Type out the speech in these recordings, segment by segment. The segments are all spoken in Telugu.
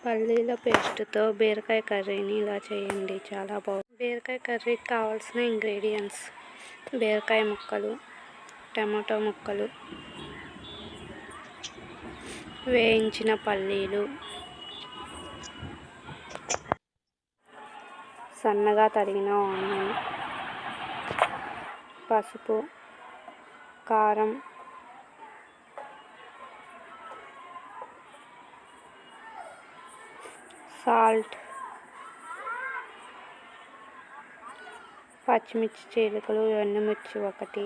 పల్లీల పేస్టుతో బీరకాయ కర్రీని ఇలా చేయండి, చాలా బాగుంటుంది. బీరకాయ కర్రీకి కావాల్సిన ఇంగ్రీడియంట్స్: బీరకాయ ముక్కలు, టమాటో ముక్కలు, వేయించిన పల్లీలు, సన్నగా తరిగిన ఆనియన్, పసుపు, కారం, సాల్ట్, పచ్చిమిర్చి చీలికలు, ఎండుమిర్చి 1,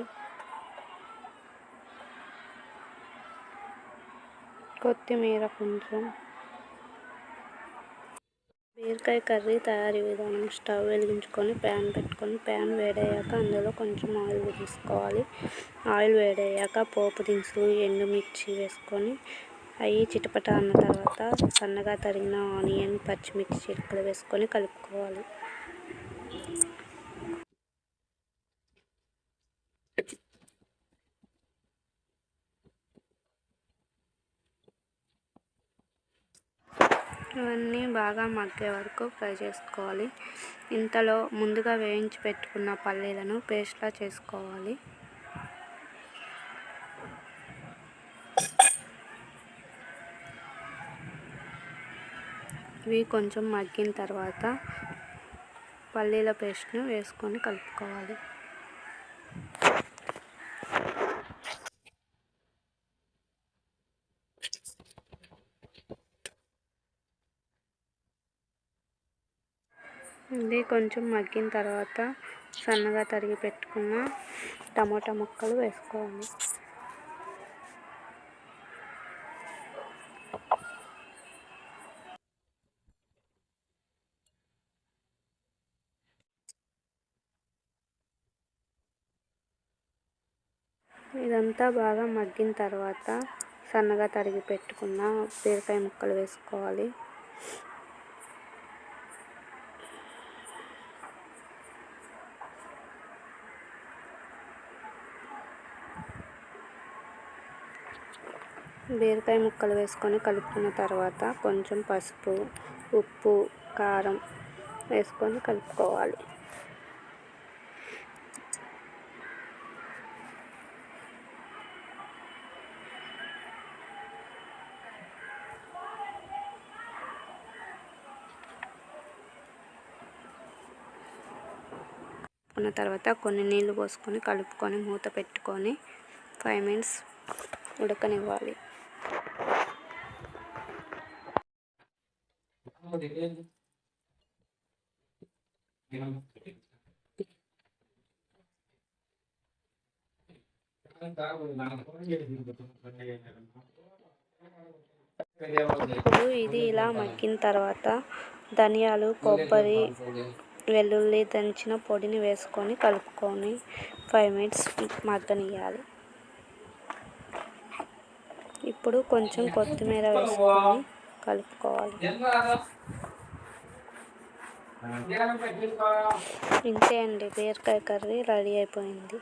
కొత్తిమీర కొంచెం. బీరకాయ కర్రీ తయారీ విధానం: స్టవ్ వెలిగించుకొని ప్యాన్ పెట్టుకొని ప్యాన్ వేడయ్యాక అందులో కొంచెం ఆయిల్ వేసుకోవాలి. ఆయిల్ వేడయ్యాక పోపు దినుసులు, ఎండుమిర్చి వేసుకొని అవి చిటపట అన్న తర్వాత సన్నగా తరిగిన ఆనియన్, పచ్చిమిర్చి చీలికలు వేసుకొని కలుపుకోవాలి. ఇవన్నీ బాగా మగ్గే వరకు ఫ్రై చేసుకోవాలి. ఇంతలో ముందుగా వేయించి పెట్టుకున్న పల్లీలను పేస్ట్లా చేసుకోవాలి. ఇవి కొంచెం మగ్గిన తర్వాత పల్లీల పేస్ట్ను వేసుకొని కలుపుకోవాలి. ఇది కొంచెం మగ్గిన తర్వాత సన్నగా తరిగి పెట్టుకున్న టమాటా ముక్కలు వేసుకోవాలి. ఇదంతా బాగా మగ్గిన తర్వాత సన్నగా తరిగి పెట్టుకున్న బీరకాయ ముక్కలు వేసుకోవాలి. బీరకాయ ముక్కలు వేసుకొని కలుపుకున్న తర్వాత కొంచెం పసుపు, ఉప్పు, కారం వేసుకొని కలుపుకోవాలి. తర్వాత కొన్ని నీళ్లు పోసుకొని కలుపుకొని మూత పెట్టుకొని 5 minutes ఉడకనివ్వాలి. ఇప్పుడు ఇది ఇలా మగ్గిన తర్వాత ధనియాలు, కొబ్బరి, వెల్లుల్లి దంచిన పొడిని వేసుకొని కలుపుకొని 5 minutes మగ్గనియాలి. ఇప్పుడు కొంచెం కొత్తిమీర వేసుకొని కలుపుకోవాలి. ఇంతే అండి, బీరకాయ కర్రీ రెడీ అయిపోయింది.